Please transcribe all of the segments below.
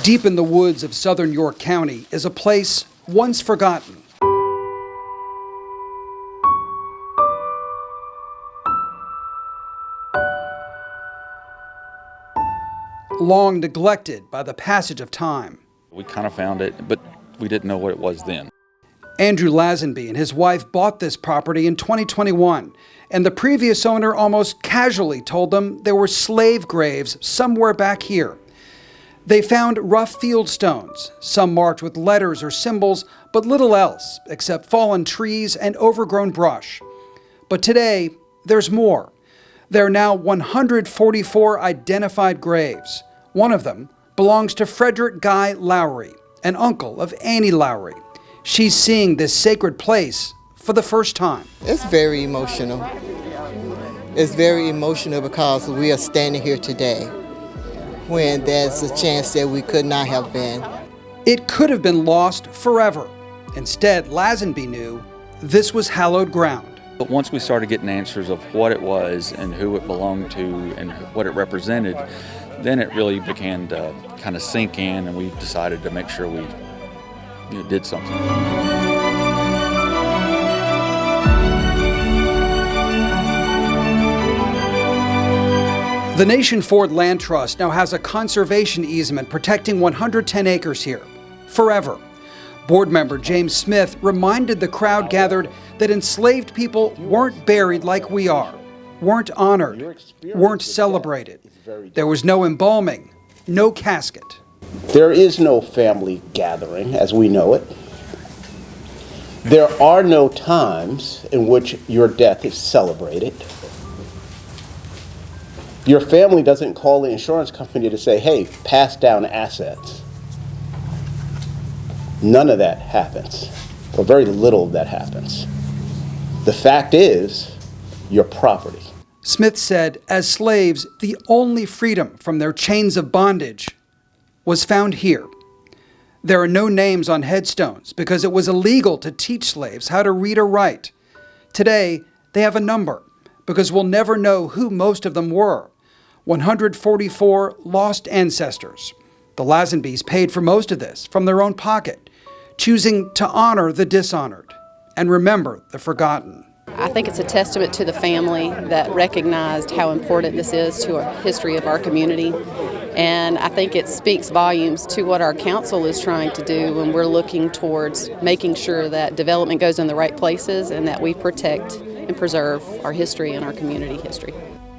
Deep in the woods of southern York County is a place once forgotten. Long neglected by the passage of time. We kind of found it, but we didn't know what it was then. Andrew Lazenby and his wife bought this property in 2021, and the previous owner almost casually told them there were slave graves somewhere back here. They found rough field stones, some marked with letters or symbols, but little else except fallen trees and overgrown brush. But today, there's more. There are now 144 identified graves. One of them belongs to Frederick Guy Lowry, an uncle of Annie Lowry. She's seeing this sacred place for the first time. It's very emotional. It's very emotional because we are standing here today when there's a chance that we could not have been. It could have been lost forever. Instead, Lazenby knew this was hallowed ground. But once we started getting answers of what it was and who it belonged to and what it represented, then it really began to kind of sink in, and we decided to make sure we did something. The Nation Ford Land Trust now has a conservation easement protecting 110 acres here, forever. Board member James Smith reminded the crowd gathered that enslaved people weren't buried like we are, weren't honored, weren't celebrated. There was no embalming, no casket. There is no family gathering as we know it. There are no times in which your death is celebrated. Your family doesn't call the insurance company to say, hey, pass down assets. None of that happens, or very little of that happens. The fact is, your property. Smith said, as slaves, the only freedom from their chains of bondage was found here. There are no names on headstones because it was illegal to teach slaves how to read or write. Today, they have a number because we'll never know who most of them were. 144 lost ancestors. The Lazenbys paid for most of this from their own pocket, choosing to honor the dishonored and remember the forgotten. I think it's a testament to the family that recognized how important this is to our history of our community. And I think it speaks volumes to what our council is trying to do when we're looking towards making sure that development goes in the right places and that we protect and preserve our history and our community history.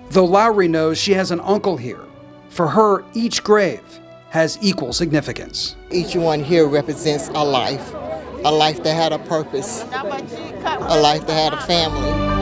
Though Lowry knows she has an uncle here, for her, each grave has equal significance. Each one here represents a life that had a purpose, a life that had a family.